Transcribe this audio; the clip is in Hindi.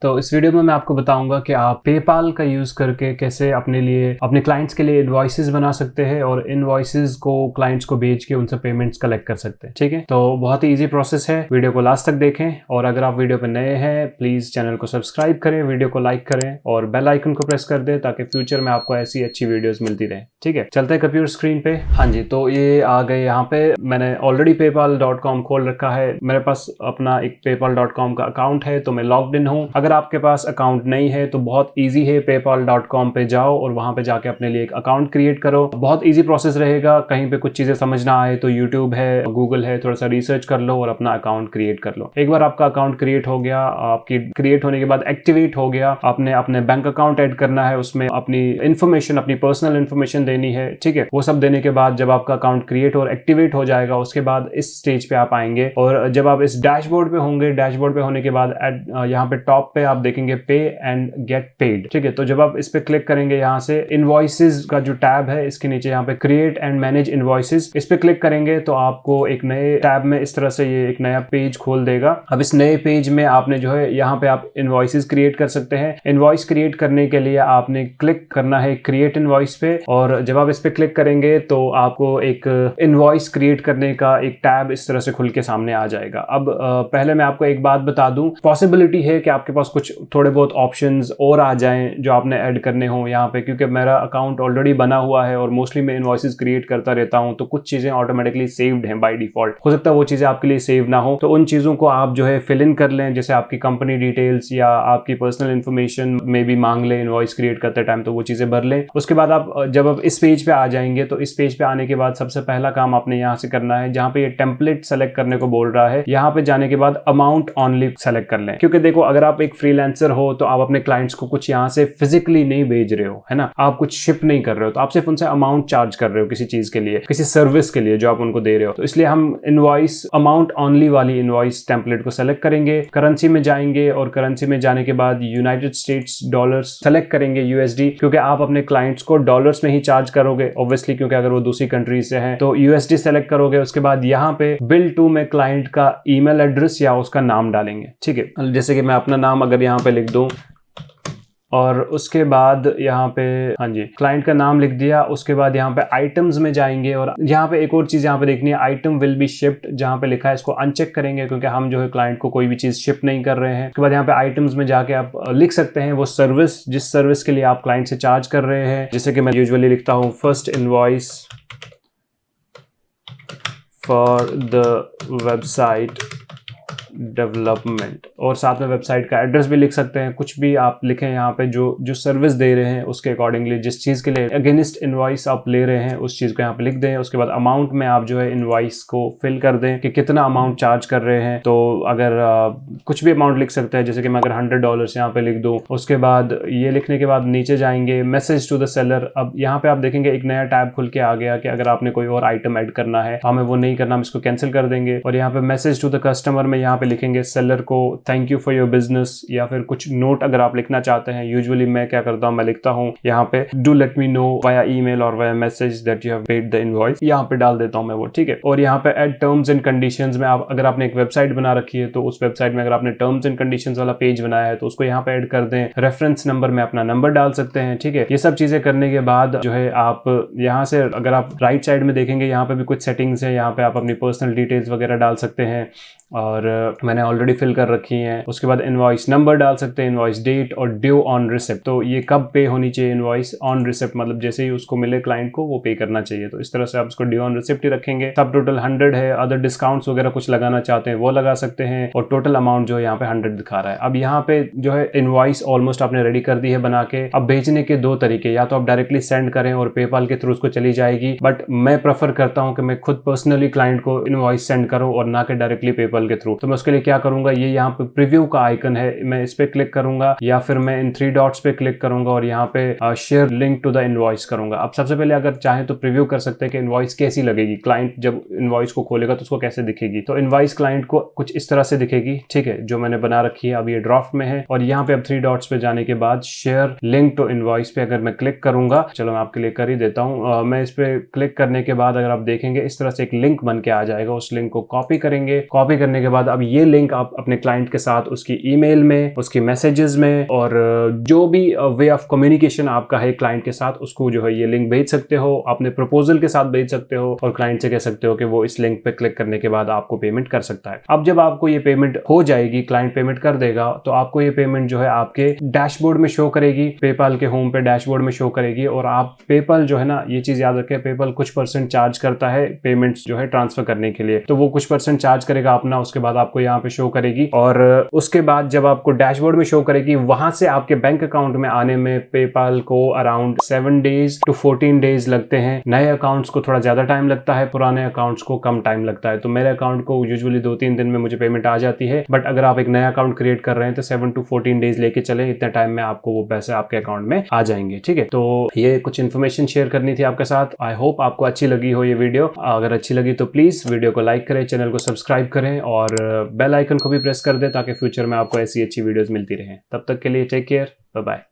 तो इस वीडियो में मैं आपको बताऊंगा कि आप पेपाल का यूज करके कैसे अपने लिए अपने क्लाइंट्स के लिए इनवॉइसेस बना सकते हैं और इनवॉइसेस को क्लाइंट्स को भेज के उनसे पेमेंट्स कलेक्ट कर सकते हैं। ठीक है, तो बहुत ही इजी प्रोसेस है। वीडियो को लास्ट तक देखें और अगर आप वीडियो पे नए हैं प्लीज चैनल को सब्सक्राइब करें, वीडियो को लाइक करें और बेल आइकन को प्रेस कर दें ताकि फ्यूचर में आपको ऐसी अच्छी वीडियोस मिलती रहे। ठीक है, चलते हैं कंप्यूटर स्क्रीन पे। हाँ जी, तो ये आ गए यहाँ पे। मैंने ऑलरेडी paypal.com खोल रखा है। मेरे पास अपना एक paypal.com का अकाउंट है तो मैं लॉग्ड इन हूँ। अगर आपके पास अकाउंट नहीं है तो बहुत इजी है, paypal.com पे जाओ और वहां पे जाके अपने लिए एक अकाउंट क्रिएट करो। बहुत इजी प्रोसेस रहेगा। कहीं पे कुछ चीजें समझ ना आए तो यूट्यूब है, गूगल है, थोड़ा सा रिसर्च कर लो और अपना अकाउंट क्रिएट कर लो। एक बार आपका अकाउंट क्रिएट हो गया, आपकी क्रिएट होने के बाद एक्टिवेट हो गया, आपने अपने बैंक अकाउंट ऐड करना है, उसमें अपनी इंफॉर्मेशन, अपनी पर्सनल इंफॉर्मेशन देनी है। ठीक है, वो सब देने के बाद जब आपका अकाउंट क्रिएट और एक्टिवेट हो जाएगा उसके बाद इस स्टेज पे आप आएंगे और जब आप इस डैशबोर्ड पे होंगे, डैशबोर्ड पे होने के बाद यहाँ पे टॉप पे आप देखेंगे पे एंड गेट पेड। ठीक है, तो जब आप इस पे क्लिक करेंगे यहाँ से इनवॉइसेस का जो टैब है इसके नीचे यहाँ पे क्रिएट एंड मैनेज इनवॉइसेस, इस पे क्लिक करेंगे तो आपको एक नए टैब में इस तरह से ये एक नया पेज खोल देगा। अब इस नए पेज में आपने जो है यहाँ पे आप इनवॉइसेस क्रिएट कर सकते हैं। इनवॉइस क्रिएट करने के लिए आपने क्लिक करना है क्रिएट इनवॉइस पे और जब आप इस पे क्लिक करेंगे तो आपको एक इनवॉइस क्रिएट करने का एक टैब इस तरह से खुल के सामने आ जाएगा। अब पहले मैं आपको एक बात बता दूं, पॉसिबिलिटी है कि आपके पास कुछ थोड़े बहुत ऑप्शंस और आ जाएं जो आपने ऐड करने हो यहाँ पे, क्योंकि मेरा अकाउंट ऑलरेडी बना हुआ है और मोस्टली मैं इनवॉइसेस क्रिएट करता रहता हूँ तो कुछ चीजें ऑटोमेटिकली सेव्ड हैं बाय डिफॉल्ट। हो सकता है वो चीजें आपके लिए सेव ना हो, तो उन चीजों को आप जो है फिल इन कर लें, जैसे आपकी कंपनी डिटेल्स या आपकी पर्सनल इंफॉर्मेशन में भी मांग ले इनवॉइस क्रिएट करते टाइम, तो वो चीजें भर लें। उसके बाद आप जब आप इस पेज पे आ जाएंगे तो इस पेज पे आने के बाद सबसे पहला काम आपने यहाँ से करना है, जहाँ पे ये टेम्पलेट सेलेक्ट करने को बोल रहा है, यहाँ पे जाने के बाद अमाउंट ऑनली सेलेक्ट कर लें। क्योंकि देखो, अगर आप एक फ्रीलांसर हो तो आप अपने क्लाइंट्स को कुछ यहाँ से फिजिकली नहीं भेज रहे हो, है ना, आप कुछ शिप नहीं कर रहे हो, तो आप सिर्फ उनसे अमाउंट चार्ज कर रहे हो किसी चीज के लिए, किसी सर्विस के लिए जो आप उनको दे रहे हो। तो इसलिए हम इनवॉइस अमाउंट ऑनली वाली इनवॉइस टेम्पलेट को सेलेक्ट करेंगे, करेंसी में जाएंगे और करेंसी में जाने के बाद यूनाइटेड स्टेट्स डॉलर्स सेलेक्ट करेंगे, यूएसडी, क्योंकि आप अपने क्लाइंट्स को डॉलर्स में ही चार्ज करोगे ऑब्वियसली, क्योंकि अगर वो दूसरी कंट्री से हैं तो यूएसडी सेलेक्ट करोगे। उसके बाद यहाँ पे बिल टू में क्लाइंट का ईमेल एड्रेस या उसका नाम डालेंगे। ठीक है, जैसे कि मैं अपना नाम अगर यहाँ पे लिख दूं और उसके बाद यहाँ पे हाँ जी क्लाइंट का नाम लिख दिया। उसके बाद यहाँ पे आइटम्स में जाएंगे और यहाँ पे एक और चीज यहाँ पे देखनी है, आइटम विल बी शिप्ड, जहाँ पे लिखा है इसको अनचेक करेंगे क्योंकि हम जो है क्लाइंट को कोई भी चीज शिप नहीं कर रहे हैं। उसके बाद यहाँ पे आइटम्स में जाके आप लिख सकते हैं वो सर्विस, जिस सर्विस के लिए आप क्लाइंट से चार्ज कर रहे हैं। जैसे कि मैं यूजुअली लिखता हूँ first invoice for the website development, और साथ में वेबसाइट का एड्रेस भी लिख सकते हैं। कुछ भी आप लिखें यहाँ पे जो सर्विस दे रहे हैं उसके अकॉर्डिंगली, जिस चीज के लिए अगेंस्ट इनवॉइस आप ले रहे हैं उस चीज को यहाँ पे लिख दें। उसके बाद अमाउंट में आप जो है इनवॉइस को फिल कर दें कि कितना अमाउंट चार्ज कर रहे हैं। तो अगर कुछ भी अमाउंट लिख सकते हैं, जैसे कि मैं अगर $100 यहाँ पे लिख दूं। उसके बाद ये लिखने के बाद नीचे जाएंगे मैसेज टू द सेलर। अब यहाँ पे आप देखेंगे एक नया टैब खुल के आ गया कि अगर आपने कोई और आइटम ऐड करना है, हमें वो नहीं करना, हम इसको कैंसिल कर देंगे। और यहाँ पे मैसेज टू द कस्टमर में यहाँ पे लिखेंगे सेलर को thank you for your business, या फिर कुछ नोट अगर आप लिखना चाहते हैं। यूजुअली मैं क्या करता हूँ, मैं लिखता हूँ यहाँ पे do let me know via email और via message that you have paid the invoice, यहाँ पे डाल देता हूँ मैं वो। ठीक है, और यहाँ पे ऐड टर्म्स एंड कंडीशंस में आप अगर आपने एक वेबसाइट बना रखी है तो उस वेबसाइट में अगर आपने टर्म्स एंड कंडीशंस वाला पेज बनाया है तो उसको यहाँ पे ऐड कर दें। रेफरेंस नंबर में अपना नंबर डाल सकते हैं। ठीक है, ये सब चीजें करने के बाद जो है आप यहाँ से अगर आप राइट साइड में देखेंगे यहाँ पे भी कुछ सेटिंग्स है, यहाँ पे आप अपनी पर्सनल डिटेल्स वगैरह डाल सकते हैं और मैंने ऑलरेडी फिल कर रखी हैं। उसके बाद इनवॉइस नंबर डाल सकते हैं, इनवॉइस डेट और ड्यू ऑन रिसिप्ट, तो ये कब पे होनी चाहिए इनवॉइस ऑन रिसिप्ट, मतलब जैसे ही उसको मिले क्लाइंट को वो पे करना चाहिए। तो इस तरह से आप उसको ड्यू ऑन रिसिप्ट ही रखेंगे। सब टोटल 100 है। अदर डिस्काउंट्स वगैरह कुछ लगाना चाहते हैं वो लगा सकते हैं और टोटल अमाउंट जो है यहाँ पे 100 दिखा रहा है। अब यहाँ पे जो है इनवॉइस ऑलमोस्ट आपने रेडी कर दी है बना के। अब भेजने के दो तरीके, या तो आप डायरेक्टली सेंड करें और पेपाल के थ्रू उसको चली जाएगी, बट मैं प्रेफर करता हूँ कि मैं खुद पर्सनली क्लाइंट को इनवॉइस सेंड करूँ और ना कि डायरेक्टली पेपाल के थ्रू। तो मैं उसके लिए क्या करूंगा, ये यहाँ पे प्रीव्यू का आइकन है, मैं इस पे क्लिक करूंगा या फिर मैं इन 3 डॉट्स पे क्लिक करूंगा और यहाँ पे share link to the invoice करूंगा। अब सबसे पहले अगर चाहें तो प्रीव्यू कर सकते हैं कि इनवॉइस कैसी लगेगी, क्लाइंट जब इनवॉइस को खोलेगा तो उसको कैसे दिखेगी। तो इनवॉइस क्लाइंट को कुछ इस तरह से दिखेगी। ठीक है, जो मैंने बना रखी है अब ये ड्राफ्ट में है और यहाँ पे अब 3 डॉट्स पे जाने के बाद शेयर लिंक टू इनवॉइस पे अगर मैं क्लिक करूंगा, चलो मैं आपके लिए कर ही देता हूँ। मैं इस पे क्लिक करने के बाद अगर आप देखेंगे इस तरह से एक लिंक बन के आ जाएगा, उस लिंक को कॉपी करेंगे। कॉपी करने के बाद अब ये लिंक आप अपने क्लाइंट के साथ उसकी ईमेल में, उसकी मैसेजेस में और जो भी वे ऑफ कम्युनिकेशन आपका है क्लाइंट के साथ, उसको जो है ये लिंक भेज सकते हो, अपने प्रपोजल के साथ भेज सकते हो और क्लाइंट से कह सकते हो कि वो इस लिंक पे क्लिक करने के बाद आपको पेमेंट कर सकता है। अब जब आपको ये पेमेंट हो जाएगी, क्लाइंट पेमेंट कर देगा, तो आपको ये पेमेंट जो है आपके डैशबोर्ड में शो करेगी, पेपाल के होम पे डैशबोर्ड में शो करेगी। और आप पेपाल जो है ना, ये चीज याद रखें, पेपाल कुछ % चार्ज करता है पेमेंट्स जो है ट्रांसफर करने के लिए, तो वो कुछ % चार्ज करेगा अपना, उसके बाद आपको यहाँ पे शो करेगी और उसके बाद जब आपको डैशबोर्ड में शो करेगी, वहां से आपके बैंक अकाउंट में आने में पेपाल को अराउंड 7 डेज to 14 डेज लगते हैं। नए अकाउंट्स को थोड़ा ज्यादा टाइम लगता है, पुराने अकाउंट्स को कम टाइम लगता है। तो मेरे अकाउंट को यूजुअली 2-3 दिन में मुझे पेमेंट आ जाती है, बट अगर आप एक नया अकाउंट क्रिएट कर रहे हैं तो 7 to 14 डेज लेके चले, इतने टाइम में आपको वो पैसे आपके अकाउंट में आ जाएंगे। ठीक है, तो ये कुछ इन्फॉर्मेशन शेयर करनी थी आपके साथ। आई होप आपको अच्छी लगी हो ये वीडियो। अगर अच्छी लगी तो प्लीज वीडियो को लाइक करें, चैनल को सब्सक्राइब करें और बेल आइकन को भी प्रेस कर दें ताकि फ्यूचर में आपको ऐसी अच्छी वीडियोस मिलती रहें। तब तक के लिए टेक केयर, बाय बाय।